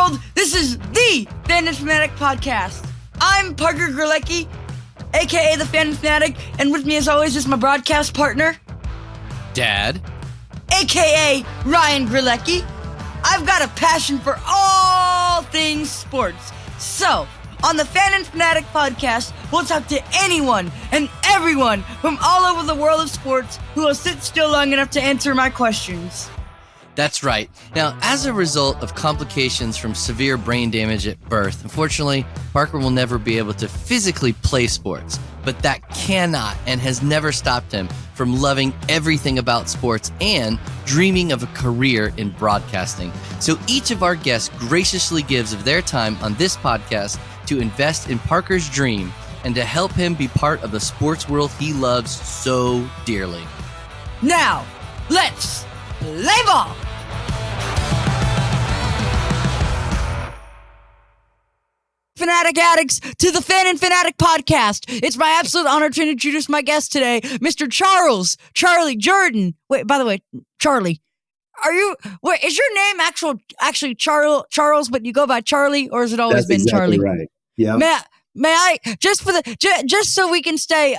world. This is the Fan and Fanatic Podcast. I'm Parker Grelecki, aka the Fan and Fanatic, and with me as always is my broadcast partner, Dad, aka Ryan Grelecki. I've got a passion for all things sports. So, on the Fan and Fanatic Podcast, we'll talk to anyone and everyone from all over the world of sports who will sit still long enough to answer my questions. that's right. Now, as a result of complications from severe brain damage at birth, unfortunately, Parker will never be able to physically play sports, but that cannot and has never stopped him from loving everything about sports and dreaming of a career in broadcasting. So each of our guests graciously gives of their time on this podcast to invest in Parker's dream and to help him be part of the sports world he loves so dearly. Now, let's play ball! Fanatic addicts to the Fan and Fanatic Podcast. It's my absolute honor to introduce my guest today, Mr. Charlie Jordan. Wait, by the way, Charlie, is your name actually Charles, but you go by Charlie, or has it always been exactly Charlie? Right. Yeah. May I just so we can stay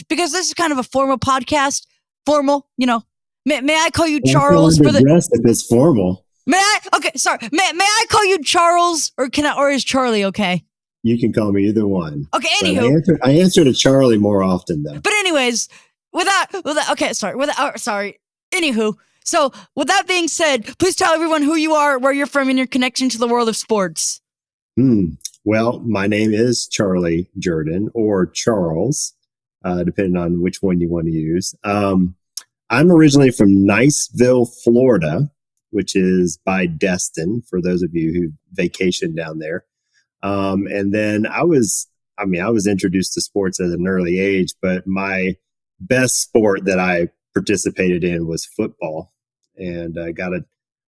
because this is kind of a formal podcast. Formal, you know. May I call you Charles for the dress if it's formal? May I? Okay, sorry. May I call you Charles, or is Charlie okay? You can call me either one. Okay. But Anywho, I answer to Charlie more often though. but anyways, Anywho, so with that being said, please tell everyone who you are, where you're from, and your connection to the world of sports. Well, my name is Charlie Jordan, or Charles, depending on which one you want to use. I'm originally from Niceville, Florida, which is by Destin, for those of you who vacation down there. And then I was introduced to sports at an early age, but my best sport that I participated in was football. And I got an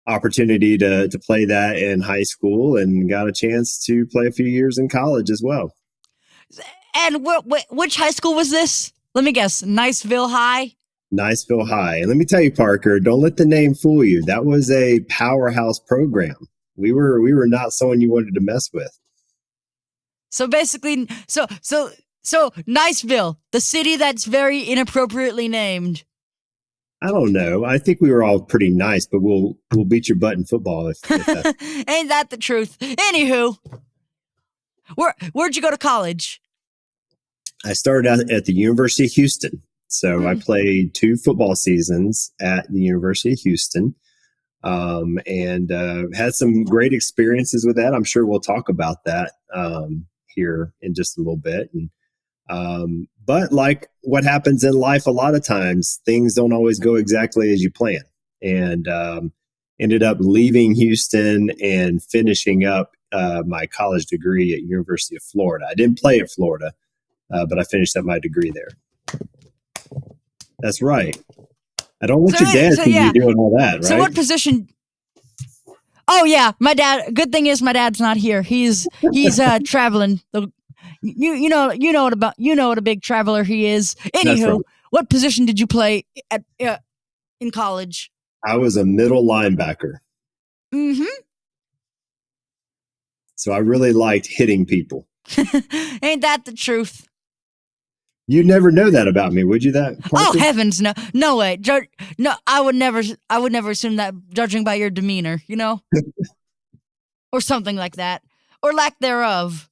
opportunity to play that in high school and got a chance to play a few years in college as well. And which high school was this? Let me guess. Niceville High? Niceville High. And let me tell you, Parker, don't let the name fool you. That was a powerhouse program. We were not someone you wanted to mess with. So basically, so Niceville, the city that's very inappropriately named. I don't know. I think we were all pretty nice, but we'll beat your butt in football if that's... Ain't that the truth? Anywho, where'd you go to college? I started out at the University of Houston. So I played 2 football seasons at the University of Houston, and had some great experiences with that. I'm sure we'll talk about that here in just a little bit. And, but like what happens in life, a lot of times things don't always go exactly as you plan. And ended up leaving Houston and finishing up my college degree at University of Florida. I didn't play at Florida, but I finished up my degree there. That's right. I don't want your dad to be doing all that, right? So what position? Oh yeah, my dad. Good thing is my dad's not here. He's traveling. You know what a big traveler he is. Anywho, right. What position did you play at in college? I was a middle linebacker. Mm-hmm. So I really liked hitting people. Ain't that the truth? You'd never know that about me, would you? That Parker? Oh heavens, no way. No, I would never assume that, judging by your demeanor, you know, or something like that, or lack thereof.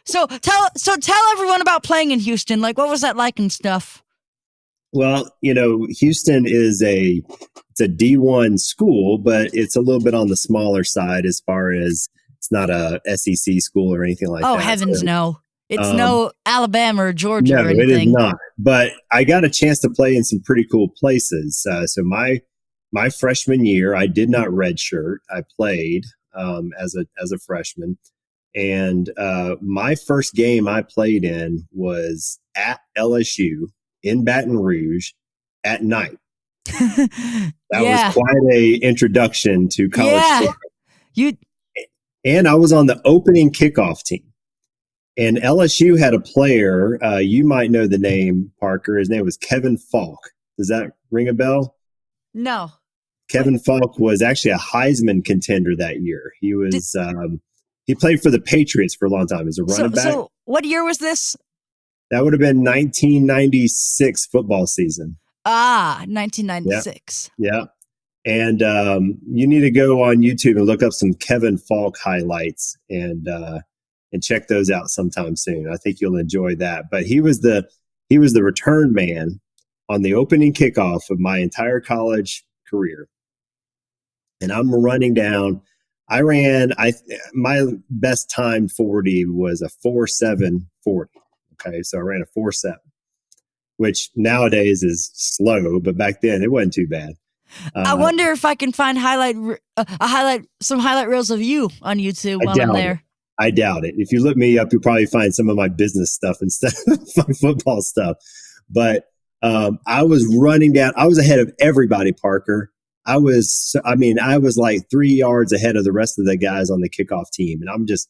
So tell everyone about playing in Houston. Like, what was that like and stuff? Well, you know, Houston is it's a D1 school, but it's a little bit on the smaller side as far as it's not a SEC school or anything like that. Oh heavens, so, no. It's no Alabama or Georgia no, or anything. It is not. But I got a chance to play in some pretty cool places. So my freshman year, I did not redshirt. I played as a freshman, and my first game I played in was at LSU in Baton Rouge at night. That was quite a introduction to college football. And I was on the opening kickoff team. And LSU had a player, you might know the name, Parker. His name was Kevin Falk. Does that ring a bell? No. Kevin Falk was actually a Heisman contender that year. He was he played for the Patriots for a long time as a running back. So what year was this? That would have been 1996 football season. 1996. Yeah. And you need to go on YouTube and look up some Kevin Falk highlights and check those out sometime soon. I think you'll enjoy that. But he was the return man on the opening kickoff of my entire college career. And I'm running down. My best time 40 was a 4.7 40. Okay, so I ran a 4.7, which nowadays is slow, but back then it wasn't too bad. I wonder if I can find some highlight reels of you on YouTube while I'm there. I doubt it. If you look me up, you'll probably find some of my business stuff instead of my football stuff. But I was running down. I was ahead of everybody, Parker. I was like 3 yards ahead of the rest of the guys on the kickoff team. And I'm just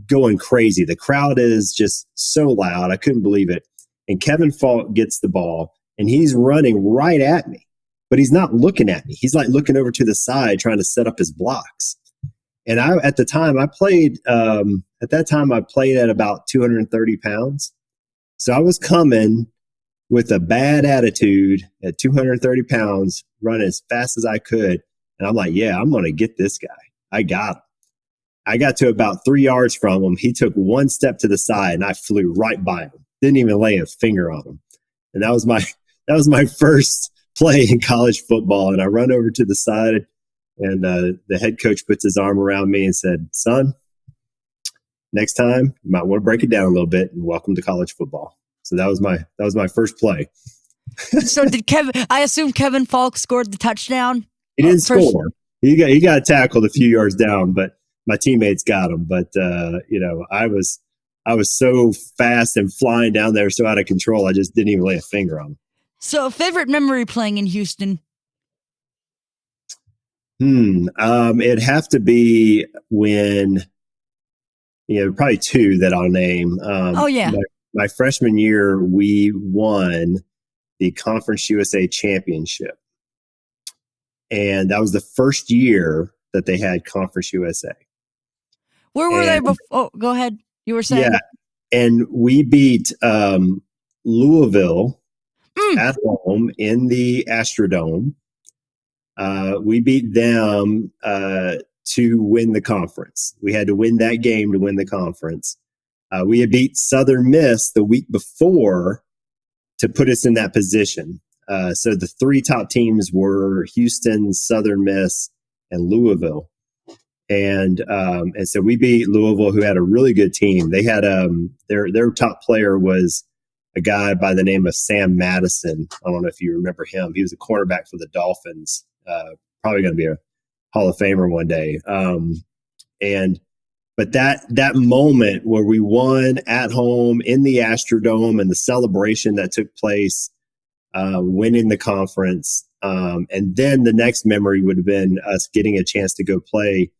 going crazy. The crowd is just so loud. I couldn't believe it. And Kevin Falk gets the ball and he's running right at me, but he's not looking at me. He's like looking over to the side, trying to set up his blocks. And at that time I played at about 230 pounds. So I was coming with a bad attitude at 230 pounds, running as fast as I could. And I'm like, yeah, I'm going to get this guy. I got him. I got to about 3 yards from him. He took one step to the side and I flew right by him. Didn't even lay a finger on him. And that was my first play in college football. And I run over to the side and the head coach puts his arm around me and said, son, next time you might want to break it down a little bit and welcome to college football. So that was my first play. So I assume Kevin Falk scored the touchdown? He didn't score. He got tackled a few yards down, but my teammates got him. But I was so fast and flying down there, so out of control, I just didn't even lay a finger on him. So favorite memory playing in Houston? It'd have to be when, probably two that I'll name. My freshman year, we won the Conference USA Championship. And that was the first year that they had Conference USA. Where were they before? Oh, go ahead. You were saying? Yeah. And we beat Louisville at home in the Astrodome. We beat them to win the conference. We had to win that game to win the conference. We had beat Southern Miss the week before to put us in that position. So the three top teams were Houston, Southern Miss, and Louisville. And so we beat Louisville, who had a really good team. They had their top player was a guy by the name of Sam Madison. I don't know if you remember him. He was a cornerback for the Dolphins. Probably going to be a Hall of Famer one day. But that moment where we won at home in the Astrodome and the celebration that took place, winning the conference, and then the next memory would have been us getting a chance to go play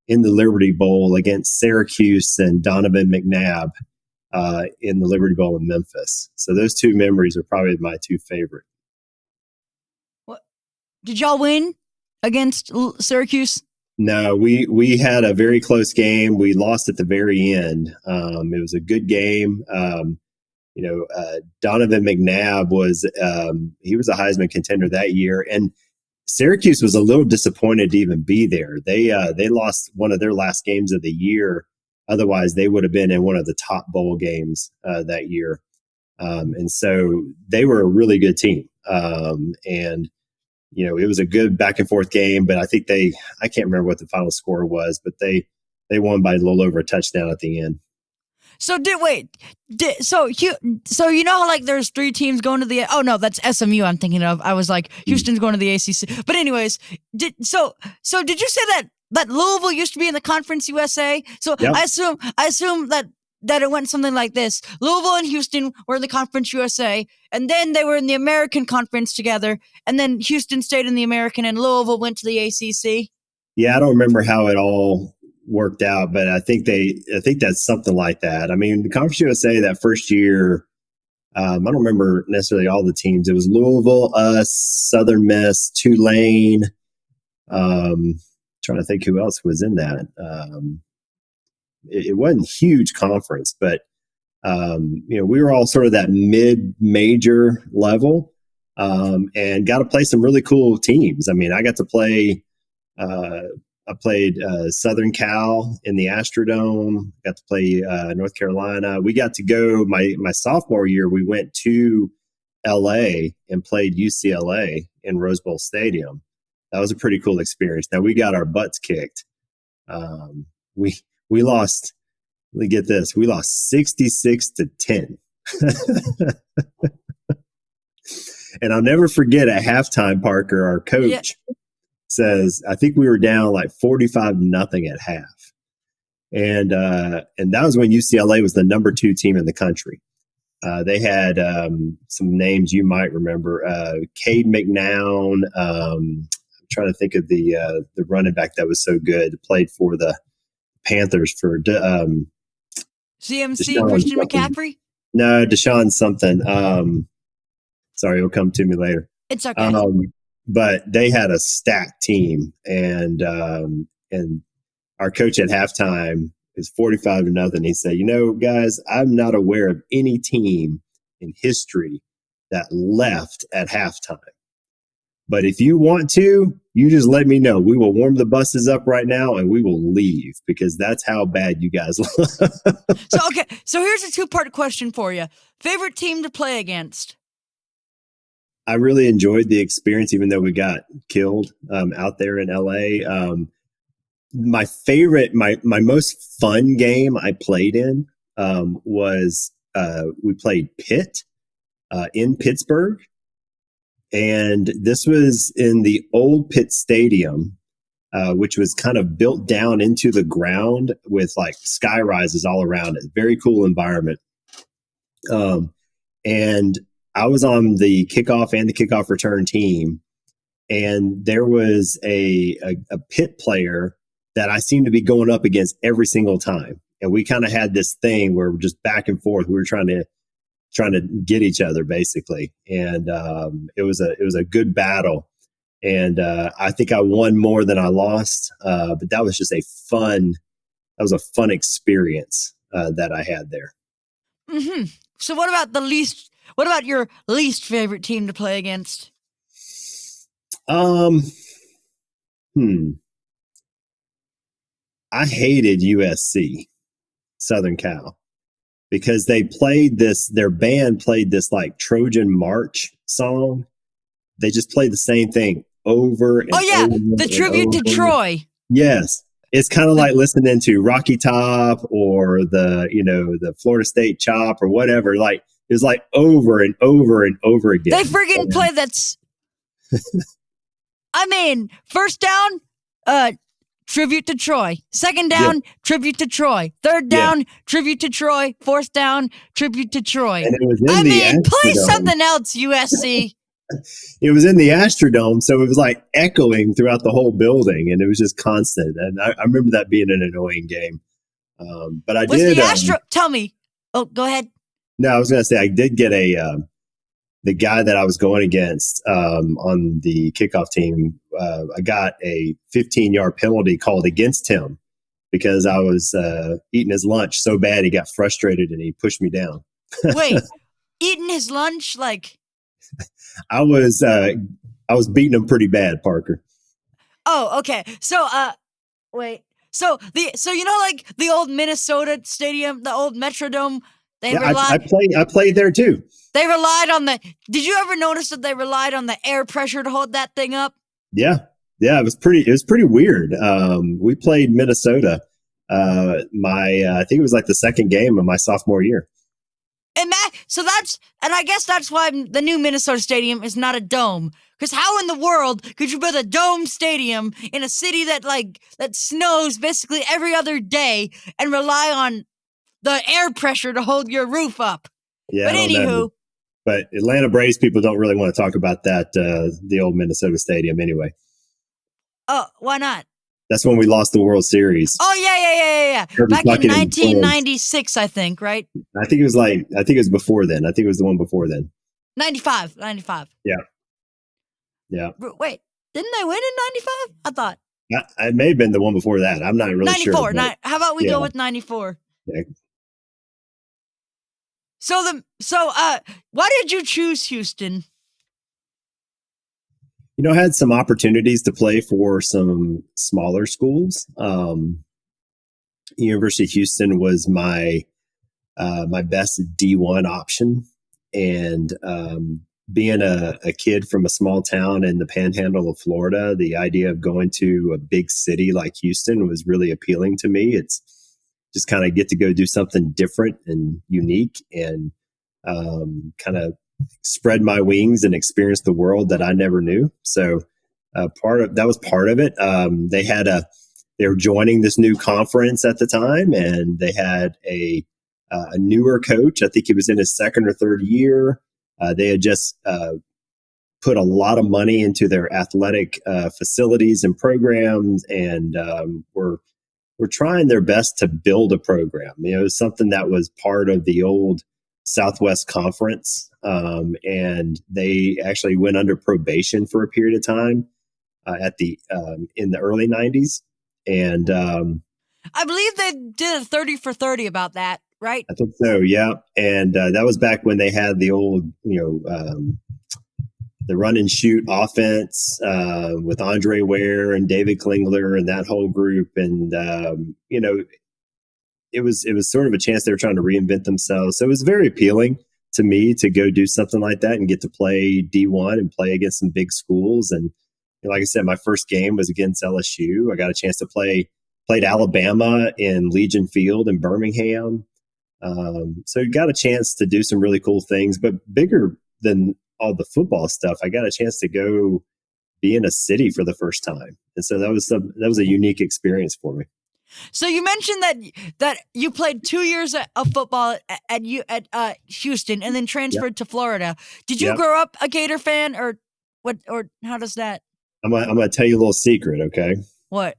in the Liberty Bowl against Syracuse and Donovan McNabb in the Liberty Bowl in Memphis. So those two memories are probably my two favorite. What did y'all win against Syracuse? No, we had a very close game. We lost at the very end. It was a good game. Donovan McNabb was he was a Heisman contender that year, and Syracuse was a little disappointed to even be there. They lost one of their last games of the year. Otherwise, they would have been in one of the top bowl games that year. And so they were a really good team. It was a good back and forth game, but I think I can't remember what the final score was, but they won by a little over a touchdown at the end. So so you know how like there's three teams going to the, oh no, that's SMU I'm thinking of. I was like, Houston's going to the ACC. But anyways, did you say that Louisville used to be in the Conference USA? So yep. I assume that it went something like this. Louisville and Houston were in the Conference USA, and then they were in the American Conference together, and then Houston stayed in the American and Louisville went to the ACC. Yeah, I don't remember how it all worked out, but I think that's something like that. I mean, the Conference USA that first year, I don't remember necessarily all the teams. It was Louisville, us, Southern Miss, Tulane, Trying to think who else was in that. It wasn't a huge conference, but we were all sort of that mid-major level, and got to play some really cool teams. I mean, I got to play. I played Southern Cal in the Astrodome. Got to play North Carolina. We got to go my sophomore year. We went to LA and played UCLA in Rose Bowl Stadium. That was a pretty cool experience. Now we got our butts kicked. We lost. Let me get this. We lost 66-10. And I'll never forget at halftime, Parker, our coach says, I think we were down like 45-0 at half. And that was when UCLA was the number 2 team in the country. They had some names you might remember. Cade McNown. I'm trying to think of the running back that was so good. Played for the Panthers for CMC, Deshaun Christian something. McCaffrey? No, Deshaun something. Sorry, it'll come to me later. It's okay. But they had a stacked team, and our coach at halftime is 45-0. He said, guys, I'm not aware of any team in history that left at halftime. But if you want to, you just let me know. We will warm the buses up right now and we will leave, because that's how bad you guys look. So here's a 2-part question for you. Favorite team to play against? I really enjoyed the experience, even though we got killed out there in LA. My favorite, my most fun game I played in was we played Pitt in Pittsburgh. And this was in the old Pitt Stadium, which was kind of built down into the ground with like sky rises all around it. Very cool environment. And I was on the kickoff and the kickoff return team. And there was a Pitt player that I seemed to be going up against every single time. And we kind of had this thing where we're just back and forth. We were trying to get each other basically. And it was a good battle. And I think I won more than I lost. But that was just a fun experience that I had there. Mm-hmm. So what about your least favorite team to play against? I hated USC, Southern Cal, because their band played this like Trojan March song. They just played the same thing over and over. The tribute to Troy. Yes. It's kind of like listening to Rocky Top or the Florida State Chop or whatever. Like it was like over and over and over again. They friggin' play that. I mean, first down, tribute to Troy. Second down, tribute to Troy. Third down, tribute to Troy. Fourth down, tribute to Troy. And it was play something else, USC. It was in the Astrodome, so it was like echoing throughout the whole building, and it was just constant. And I remember that being an annoying game. But I did. Tell me. Oh, go ahead. No, I was going to say I did get the guy that I was going against on the kickoff team. I got a 15-yard penalty called against him because I was eating his lunch so bad he got frustrated and he pushed me down. Wait, eating his lunch like? I was beating him pretty bad, Parker. Oh, okay. So wait. So like the old Minnesota Stadium, the old Metrodome. I played there too. They relied on did you ever notice that they relied on the air pressure to hold that thing up? Yeah. It was pretty weird. We played Minnesota. I think it was like the second game of my sophomore year. And I guess that's why the new Minnesota Stadium is not a dome. Because how in the world could you build a dome stadium in a city that snows basically every other day and rely on the air pressure to hold your roof up? Yeah, but anywho. But Atlanta Braves people don't really want to talk about that, the old Minnesota Stadium anyway. Oh, why not? That's when we lost the World Series. Oh, yeah. Back in 1996, I think, right? I think it was before then. I think it was the one before then. 95. Yeah. Wait, Didn't they win in 95? I thought. I may have been the one before that. I'm not really 94. sure. But How about we yeah. go with 94? Yeah. So why did you choose Houston? I had some opportunities to play for some smaller schools. University of Houston was my best D1 option, and being a kid from a small town in the Panhandle of Florida, the idea of going to a big city like Houston was really appealing to me. It's just kind of get to go do something different and unique, and kind of spread my wings and experience the world that I never knew. So that was part of it. They were joining this new conference at the time, and they had a newer coach. I think he was in his second or third year. They had just put a lot of money into their athletic facilities and programs, and were trying their best to build a program. It was something that was part of the old Southwest Conference, and they actually went under probation for a period of time in the early 90s. And I believe they did a 30 for 30 about that, right? I think so, yeah. And that was back when they had the old, the run and shoot offense with Andre Ware and David Klingler and that whole group. And, it was sort of a chance they were trying to reinvent themselves. So it was very appealing to me to go do something like that and get to play D1 and play against some big schools. And like I said, my first game was against LSU. I got a chance to played Alabama in Legion Field in Birmingham. So you got a chance to do some really cool things, but bigger than all the football stuff, I got a chance to go be in a city for the first time. And so that was a unique experience for me. So you mentioned that you played 2 years of football at Houston and then transferred to Florida. Did you grow up a Gator fan, or what? Or how does that? I'm gonna tell you a little secret, okay? What?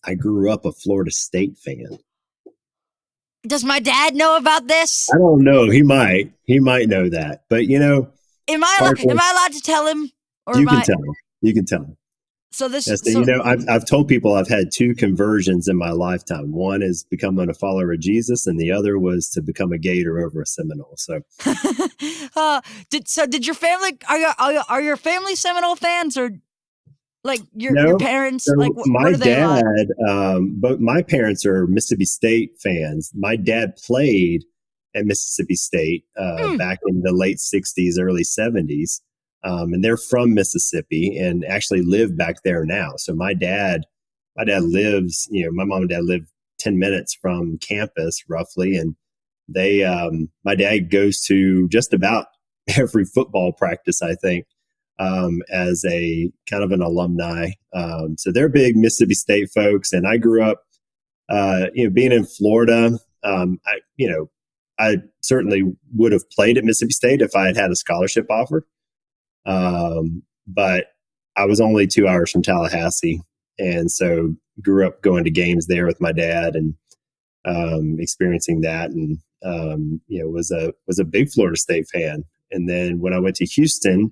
I grew up a Florida State fan. Does my dad know about this? I don't know. He might know that, but am I allowed to tell him? Or you can tell him. You can tell him. So this, I've told people I've had 2 conversions in my lifetime. One is becoming a follower of Jesus, and the other was to become a Gator over a Seminole. So, did your family are your family Seminole fans, or like your parents? So like my what are they dad, like? But my parents are Mississippi State fans. My dad played at Mississippi State back in the late 60s, early 70s. And they're from Mississippi and actually live back there now. So my dad lives, my mom and dad live 10 minutes from campus roughly. And my dad goes to just about every football practice, I think, as a kind of an alumni. So they're big Mississippi State folks. And I grew up, being in Florida, I certainly would have played at Mississippi State if I had had a scholarship offer. But I was only 2 hours from Tallahassee, and so grew up going to games there with my dad and experiencing that, and was a big Florida State fan. And then when I went to Houston,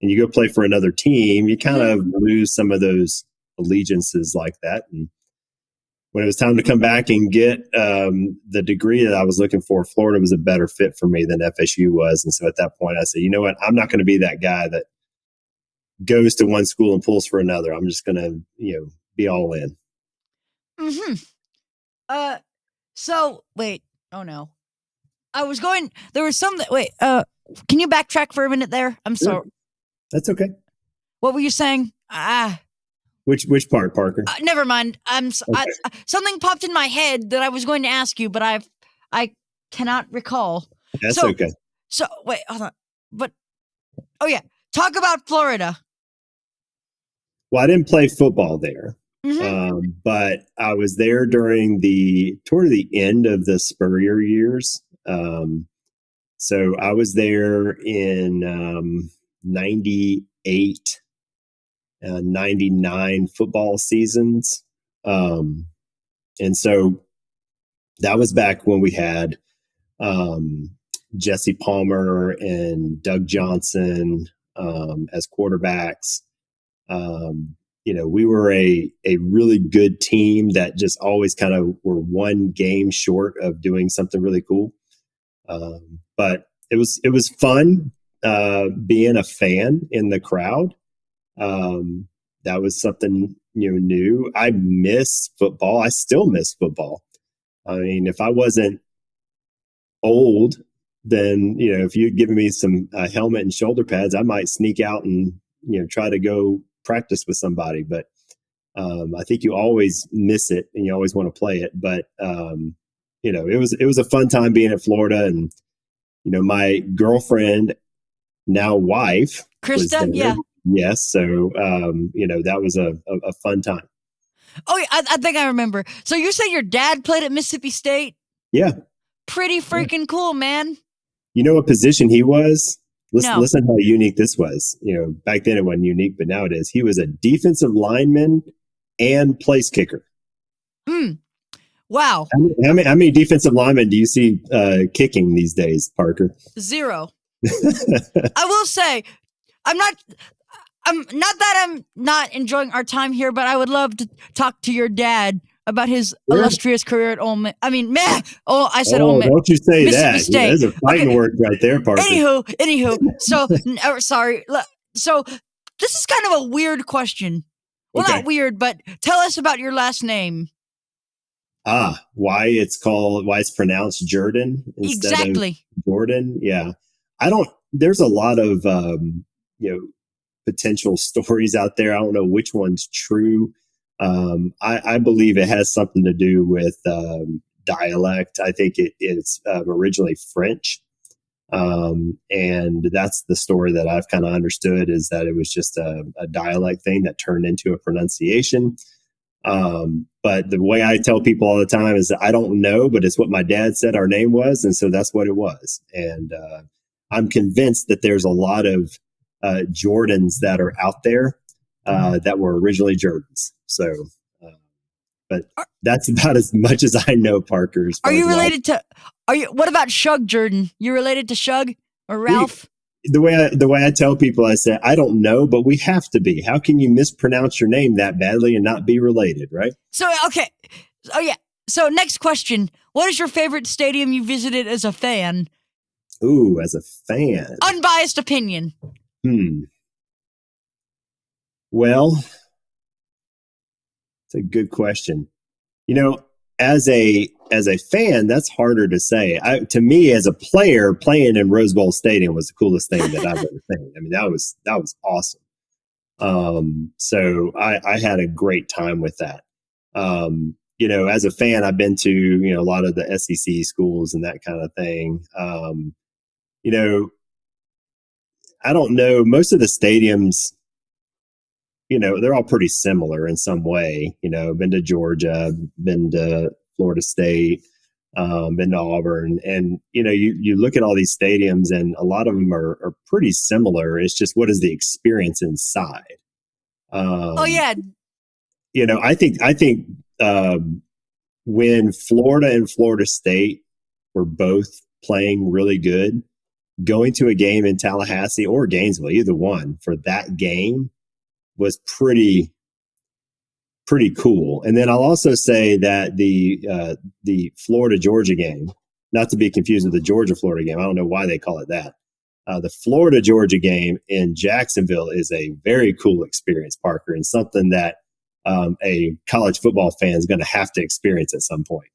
and you go play for another team, you kind of lose some of those allegiances like that. And when it was time to come back and get the degree that I was looking for, Florida was a better fit for me than FSU was. And so at that point, I said, you know what? I'm not going to be that guy that goes to one school and pulls for another. I'm just going to, be all in. Mm-hmm. So wait. Oh no. There was something. Wait. Can you backtrack for a minute there? I'm sorry. That's okay. What were you saying? Which part, Parker? Never mind. Something popped in my head that I was going to ask you, but I cannot recall. That's okay. So wait, hold on. But talk about Florida. Well, I didn't play football there, Mm-hmm. but I was there toward the end of the Spurrier years. So I was there in 98. 99 football seasons. And so that was back when we had Jesse Palmer and Doug Johnson as quarterbacks. We were a really good team that just always kind of were one game short of doing something really cool. But it was fun being a fan in the crowd. That was something new. I miss football. I still miss football. I mean, if I wasn't old, then if you'd given me some helmet and shoulder pads, I might sneak out and try to go practice with somebody. But I think you always miss it and you always want to play it. But it was a fun time being in Florida, and my girlfriend, now wife, Krista, yeah. Yes. So, that was a fun time. Oh, yeah, I think I remember. So you say your dad played at Mississippi State? Yeah. Pretty freaking cool, man. You know what position he was? No. Listen how unique this was. Back then it wasn't unique, but now it is. He was a defensive lineman and place kicker. Wow. How many defensive linemen do you see kicking these days, Parker? 0. I will say, I'm not that I'm not enjoying our time here, but I would love to talk to your dad about his illustrious career at Ole Miss. I mean, man. Oh, I said Ole Miss. Don't you say that. State. That's a fighting word right there, Parker. Anywho. So, sorry. So, this is kind of a weird question. Well, not weird, but tell us about your last name. Why it's pronounced Jordan instead of Jordan? Yeah. There's a lot of, potential stories out there. I don't know which one's true. I believe it has something to do with dialect. I think it's originally French. And that's the story that I've kind of understood, is that it was just a dialect thing that turned into a pronunciation. But the way I tell people all the time is that I don't know, but it's what my dad said our name was. And so that's what it was. And I'm convinced that there's a lot of Jordans that are out there that were originally Jordans. So, but that's about as much as I know, Parker. Are you related to? What about Shug Jordan? You related to Shug or Ralph? The way I tell people, I say I don't know, but we have to be. How can you mispronounce your name that badly and not be related, right? So okay, oh yeah. So next question: what is your favorite stadium you visited as a fan? Ooh, as a fan, unbiased opinion. Well, it's a good question. As a fan, that's harder to say. To me, as a player, playing in Rose Bowl Stadium was the coolest thing that I've ever seen. I mean, that was awesome. So I had a great time with that. As a fan, I've been to a lot of the SEC schools and that kind of thing. I don't know. Most of the stadiums, they're all pretty similar in some way. Been to Georgia, been to Florida State, been to Auburn. And, you look at all these stadiums and a lot of them are pretty similar. It's just, what is the experience inside? I think when Florida and Florida State were both playing really good, going to a game in Tallahassee or Gainesville, either one, for that game was pretty cool. And then I'll also say that the Florida Georgia game, not to be confused with the Georgia Florida game, I don't know why they call it that. The Florida Georgia game in Jacksonville is a very cool experience, Parker, and something that a college football fan is going to have to experience at some point.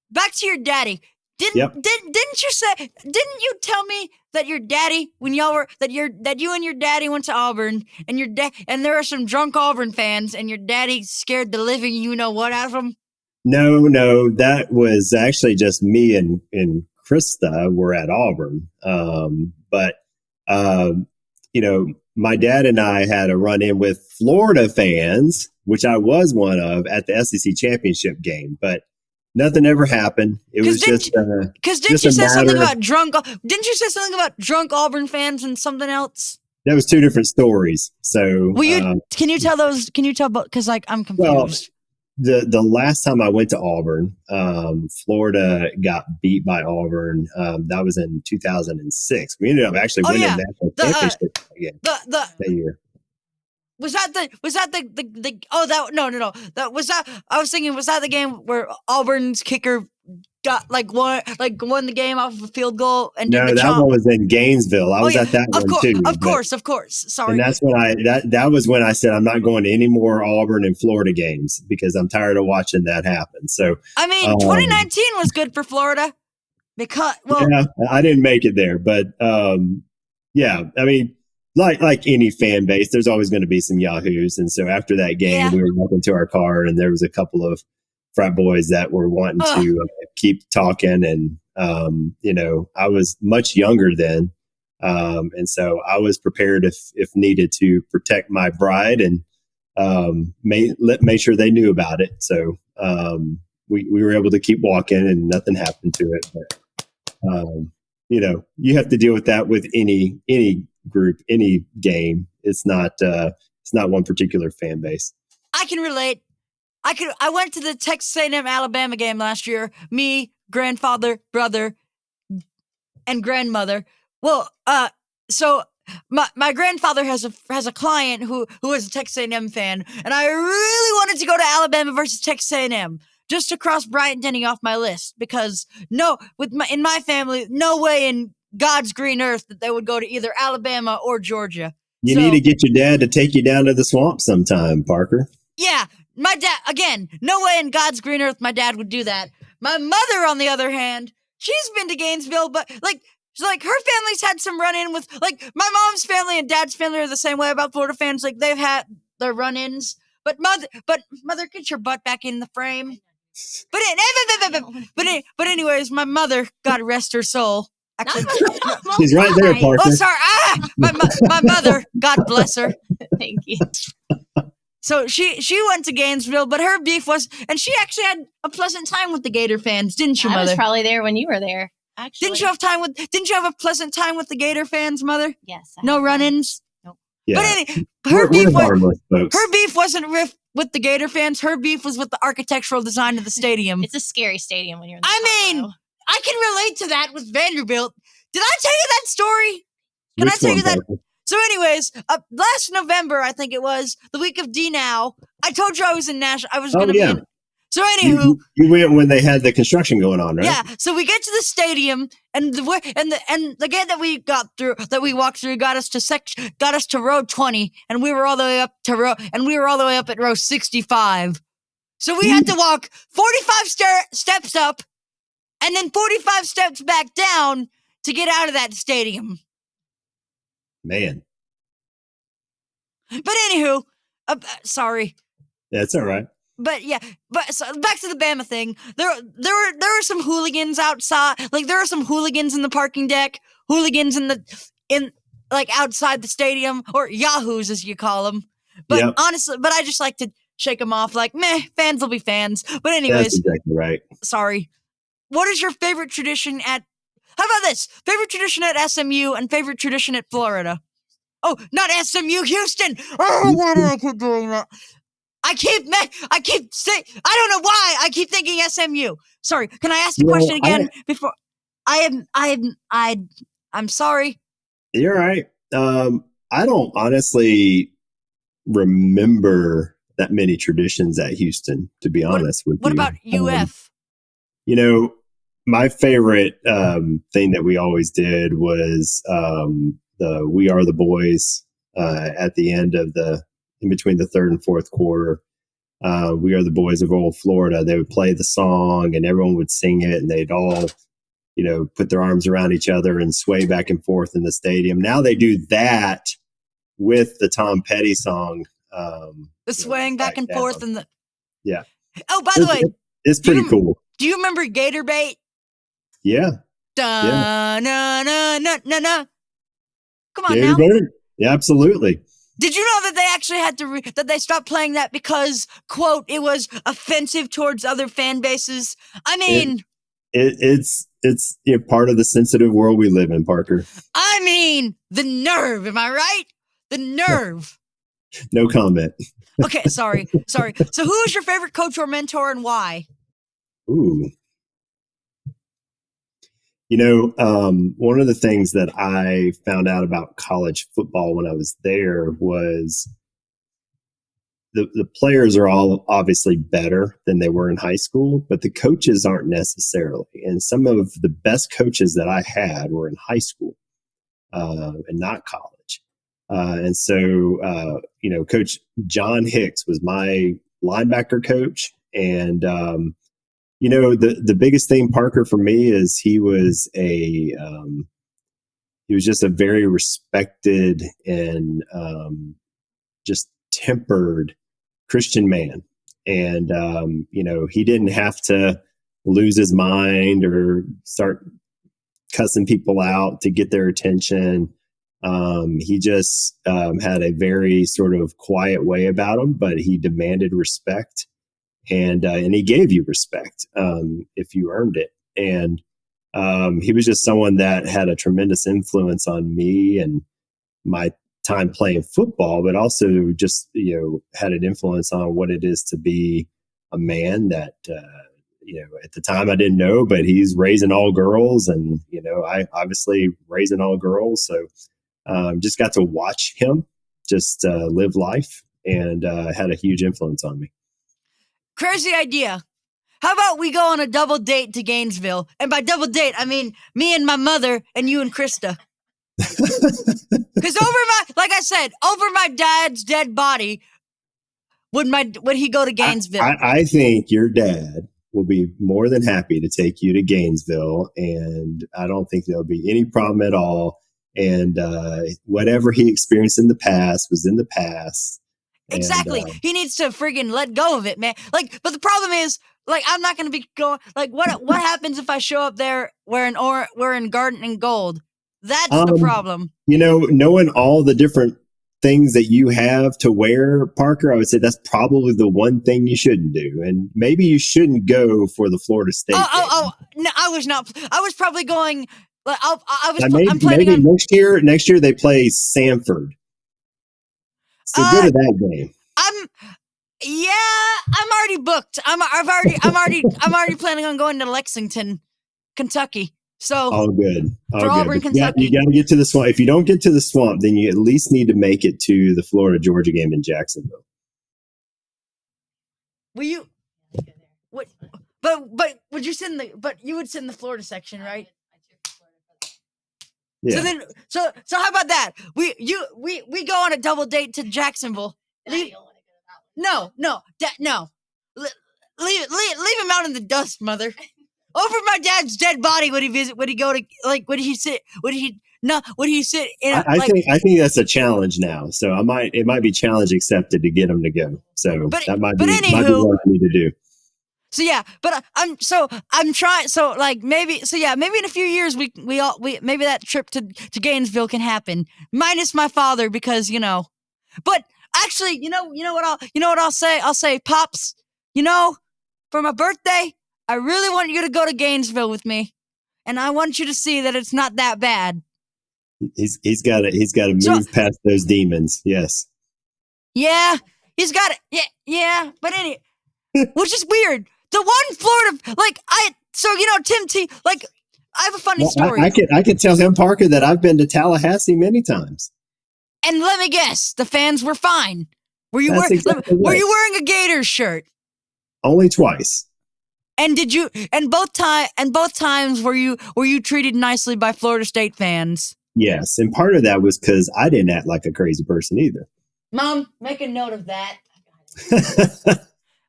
Back to your daddy. Didn't you tell me that your daddy, when y'all were that you and your daddy went to Auburn, and and there are some drunk Auburn fans, and your daddy scared the living what out of them? No, that was actually just me and Krista were at Auburn. But my dad and I had a run in with Florida fans, which I was one of, at the SEC championship game, but nothing ever happened. It was just because didn't you say something about drunk? Didn't you say something about drunk Auburn fans and something else? That was two different stories. So, can you tell those? Can you tell? Because I'm confused. Well, the last time I went to Auburn, Florida got beat by Auburn. That was in 2006. We ended up actually winning the national championship again that year. Was that the oh that no that was that I was thinking, was that the game where Auburn's kicker got won the game off of a field goal and did No, the that chomp? one was in Gainesville. I was at that one too. Of course. Sorry. And that's when that was when I said I'm not going to any more Auburn and Florida games because I'm tired of watching that happen. So I mean, 2019 was good for Florida because yeah, I didn't make it there, but yeah, I mean, like any fan base, there's always going to be some yahoos. And so after that game, we were walking to our car, and there was a couple of frat boys that were wanting to keep talking. And I was much younger then, and so I was prepared if needed to protect my bride and make sure they knew about it. So we were able to keep walking, and nothing happened to it. But you have to deal with that with any group, any game. It's not one particular fan base. I can relate. I went to the Texas A&M Alabama game last year. Me, grandfather, brother, and grandmother. Well, so my grandfather has a client who is a Texas A&M fan, and I really wanted to go to Alabama versus Texas A&M just to cross Bryant Denny off my list, because in my family, no way in God's green earth that they would go to either Alabama or Georgia. You need to get your dad to take you down to the swamp sometime, Parker. Yeah, my dad, again, no way in God's green earth my dad would do that. My mother, on the other hand, she's been to Gainesville, but her family's had some run-in with, my mom's family and dad's family are the same way about Florida fans. They've had their run-ins. But mother, get your butt back in the frame. But anyways, my mother, God rest her soul. Actually, she's right there, Parker. Oh, sorry. My mother, God bless her. Thank you. So she went to Gainesville, but her beef was, and she actually had a pleasant time with the Gator fans, didn't you, Mother? I was probably there when you were there. Actually, didn't you have a pleasant time with the Gator fans, Mother? Yes. No run-ins. Nope. Yeah. But her beef wasn't with the Gator fans. Her beef was with the architectural design of the stadium. It's a scary stadium when you're in the I can relate to that with Vanderbilt. Did I tell you that story? Can I tell you that? So anyways, last November, I think it was, the week of D-Now, I told you I was in Nashville. I was going to be in. So anywho. You went when they had the construction going on, right? Yeah. So we get to the stadium, and the gate that we walked through got us to row 20, and we were all the way up at row 65. So we had to walk 45 steps up, and then 45 steps back down to get out of that stadium. Man. But anywho, sorry. That's all right. But yeah, so back to the Bama thing. There were some hooligans outside. There are some hooligans in the parking deck, hooligans in outside the stadium, or yahoos as you call them. But honestly, I just like to shake them off. Meh, fans will be fans. But anyways, that's exactly right. Sorry. What is your favorite tradition at? How about this? Favorite tradition at SMU and favorite tradition at Florida? Oh, not SMU, Houston. Oh, why do I keep doing that? I keep saying, I don't know why I keep thinking SMU. Sorry, can I ask the question again before? I'm sorry. You're right. I don't honestly remember that many traditions at Houston, to be honest with you. What about UF? My favorite thing that we always did was the "We Are the Boys" at the end of in between the third and fourth quarter. "We Are the Boys of Old Florida." They would play the song, and everyone would sing it, and they'd all, put their arms around each other and sway back and forth in the stadium. Now they do that with the Tom Petty song. The swaying back and forth and the. Yeah. Oh, by the way, it's pretty cool. Do you remember Gator Bait? Yeah. Na na na na na. Come on Gator now. Bait. Yeah, absolutely. Did you know that they actually had that they stopped playing that because, quote, it was offensive towards other fan bases? I mean, it's part of the sensitive world we live in, Parker. I mean, the nerve. Am I right? The nerve. No comment. Okay, sorry. So, who is your favorite coach or mentor, and why? Ooh. One of the things that I found out about college football when I was there was the players are all obviously better than they were in high school, but the coaches aren't necessarily. And some of the best coaches that I had were in high school and not college. And so, Coach John Hicks was my linebacker coach. And, the biggest thing, Parker, for me is he was just a very respected and just tempered Christian man. And, he didn't have to lose his mind or start cussing people out to get their attention. He just had a very sort of quiet way about him, but he demanded respect, and he gave you respect if you earned it. And he was just someone that had a tremendous influence on me and my time playing football, but also just had an influence on what it is to be a man that at the time I didn't know, but he's raising all girls, and I obviously raising all girls, so just got to watch him just live life, and had a huge influence on me. Crazy idea. How about we go on a double date to Gainesville? And by double date, I mean me and my mother and you and Krista. Because over my dad's dead body, would he go to Gainesville? I think your dad will be more than happy to take you to Gainesville, and I don't think there'll be any problem at all. And whatever he experienced in the past was in the past. Exactly. And, he needs to friggin' let go of it, man. But the problem is, I'm not going to be going. What happens if I show up there wearing garden and gold? That's the problem. Knowing all the different things that you have to wear, Parker, I would say that's probably the one thing you shouldn't do. And maybe you shouldn't go for the Florida State game. No, I was not. I was probably going. I'm planning on next year they play Samford. So go to that game. I'm already booked. I'm already planning on going to Lexington, Kentucky. So all good. For Auburn, Kentucky. You got to get to the Swamp. If you don't get to the Swamp, then you at least need to make it to the Florida Georgia game in Jacksonville. Will you? What? But would you sit in the? But you would sit in the Florida section, right? Yeah. So how about that? We go on a double date to Jacksonville. No. Leave him out in the dust, mother. Over my dad's dead body would he visit? Would he go to would he sit? Would he sit in? I think that's a challenge now. So it might be challenge accepted to get him to go. So that might be what I need to do. So yeah, but I'm trying. So maybe in a few years we maybe that trip to Gainesville can happen. Minus my father, because But actually, you know what I'll say? I'll say, Pops, for my birthday, I really want you to go to Gainesville with me, and I want you to see that it's not that bad. He's got to move past those demons. Yes. Yeah, he's got it. Yeah. But which is weird. The one Florida, Tim T, I have a funny story. I could tell him, Parker, that I've been to Tallahassee many times. And let me guess, the fans were fine. Were you wearing a Gators shirt? Only twice. And both times were you treated nicely by Florida State fans? Yes, and part of that was because I didn't act like a crazy person either. Mom, make a note of that.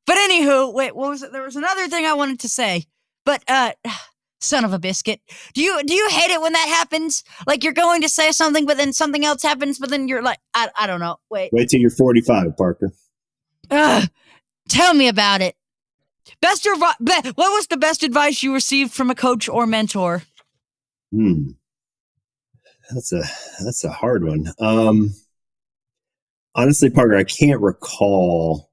But anywho, wait, what was it? There was another thing I wanted to say, but son of a biscuit. Do you hate it when that happens? Like you're going to say something, but then something else happens, but then you're like, I don't know. Wait till you're 45, Parker. Tell me about it. What was the best advice you received from a coach or mentor? That's a hard one. Honestly, Parker, I can't recall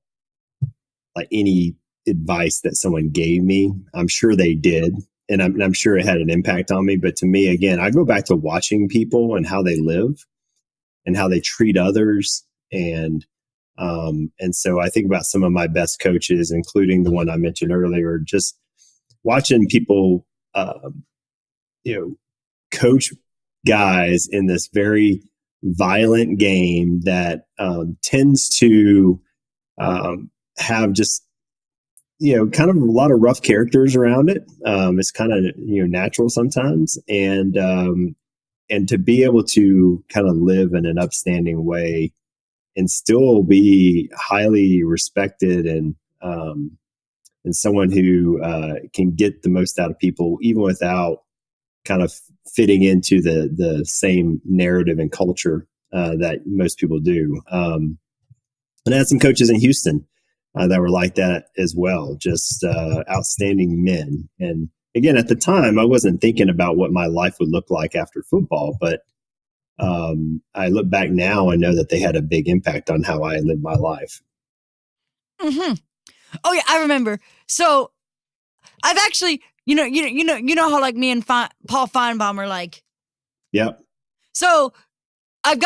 any advice that someone gave me. I'm sure they did, and I'm sure it had an impact on me. But to me, again, I go back to watching people and how they live and how they treat others. And so I think about some of my best coaches, including the one I mentioned earlier, just watching people, coach guys in this very violent game that tends to have just, kind of a lot of rough characters around it. It's kind of, natural sometimes. And to be able to kind of live in an upstanding way and still be highly respected and someone who can get the most out of people, even without kind of fitting into the same narrative and culture that most people do. And I had some coaches in Houston that were like that as well, just outstanding men. And again, at the time, I wasn't thinking about what my life would look like after football, but I look back now and know that they had a big impact on how I lived my life. Mm-hmm. Oh yeah, I remember. So I've actually, you know how like me and Paul Feinbaum are like. Yep. So I've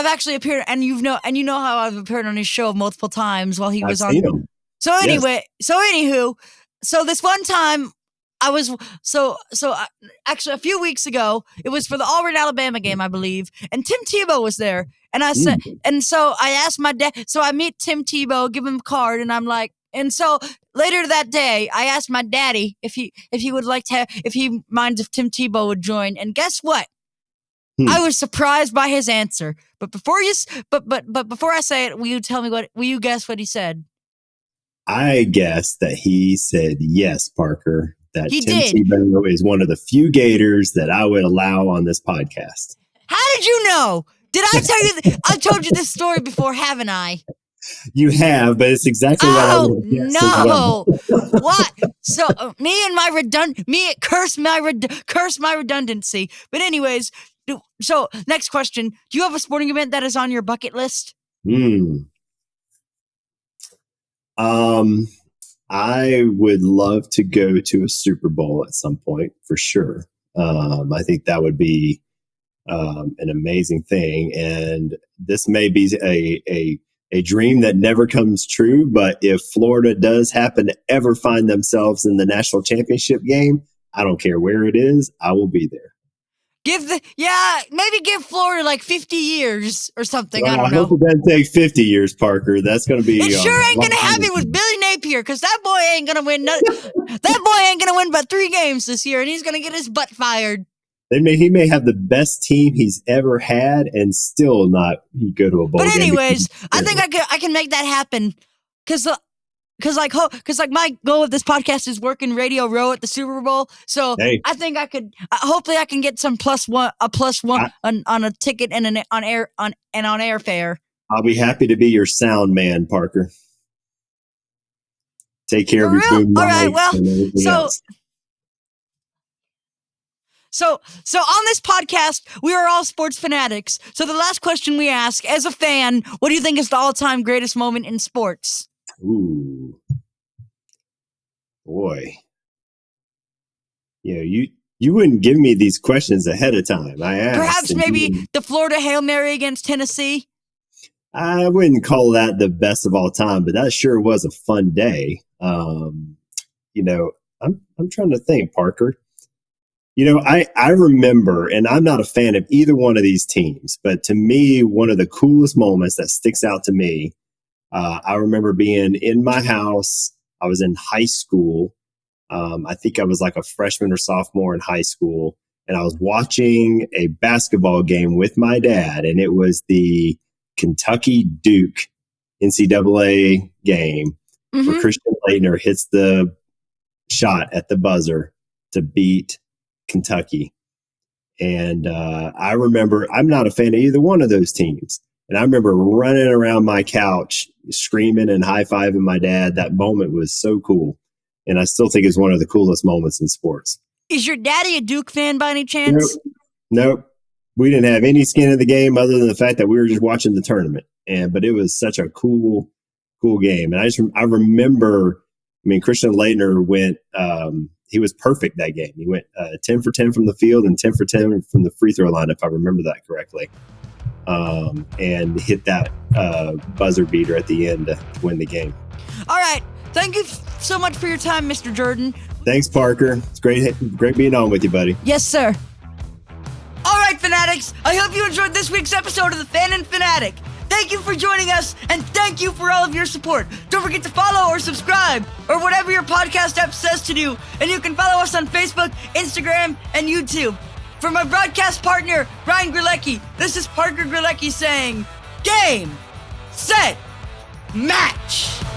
actually appeared, and you know how I've appeared on his show multiple times while he was on. Seen him. So anyway, yes. So this one time I was actually a few weeks ago, it was for the Auburn Alabama game, I believe, and Tim Tebow was there, and I said, and so I asked my dad, so I meet Tim Tebow, give him a card, and I'm like, and so later that day, I asked my daddy if he would like to if he minds if Tim Tebow would join, and guess what? I was surprised by his answer. But before before I say it, will you guess what he said? I guess that he said yes, Parker. That he Tim did. Tebow is one of the few Gators that I would allow on this podcast. How did you know? Did I tell you? I told you this story before, haven't I? You have, but it's exactly what I would have guessed as well. What? So curse my redundancy. But anyways, so next question: do you have a sporting event that is on your bucket list? I would love to go to a Super Bowl at some point for sure. I think that would be an amazing thing, and this may be a dream that never comes true. But if Florida does happen to ever find themselves in the national championship game, I don't care where it is, I will be there. Maybe give Florida like 50 years or something. Well, I don't know. I hope it doesn't take 50 years, Parker. That's going to be. It sure ain't going to happen with Billy Napier, because that boy ain't going to win. That boy ain't going to win but 3 games this year, and he's going to get his butt fired. He may have the best team he's ever had and still not go to a bowl game. But anyways, I think I can make that happen, because my goal of this podcast is working Radio Row at the Super Bowl. So hey. I think I could. Hopefully, I can get some +1 on a ticket and on airfare. I'll be happy to be your sound man, Parker. Take care of your boom. All right. Well, So on this podcast, we are all sports fanatics. So the last question we ask, as a fan, what do you think is the all-time greatest moment in sports? Ooh, boy. You wouldn't give me these questions ahead of time. I asked. Perhaps maybe the Florida Hail Mary against Tennessee? I wouldn't call that the best of all time, but that sure was a fun day. I'm trying to think, Parker. I remember, and I'm not a fan of either one of these teams, but to me, one of the coolest moments that sticks out to me, I remember being in my house. I was in high school. I think I was like a freshman or sophomore in high school, and I was watching a basketball game with my dad, and it was the Kentucky Duke NCAA game where Christian Laettner hits the shot at the buzzer to beat Kentucky. And I remember, I'm not a fan of either one of those teams. And I remember running around my couch, screaming and high-fiving my dad. That moment was so cool. And I still think it's one of the coolest moments in sports. Is your daddy a Duke fan by any chance? Nope. We didn't have any skin in the game other than the fact that we were just watching the tournament. But it was such a cool game. And I remember, Christian Laettner went, he was perfect that game. He went 10 for 10 from the field and 10 for 10 from the free throw line, if I remember that correctly. And hit that buzzer beater at the end to win the game. All right. Thank you so much for your time, Mr. Jordan. Thanks, Parker. It's great being on with you, buddy. Yes, sir. All right, Fanatics. I hope you enjoyed this week's episode of The Fan and Fanatic. Thank you for joining us, and thank you for all of your support. Don't forget to follow or subscribe, or whatever your podcast app says to do. And you can follow us on Facebook, Instagram, and YouTube. For my broadcast partner, Ryan Grelecki, this is Parker Grelecki saying, game, set, match!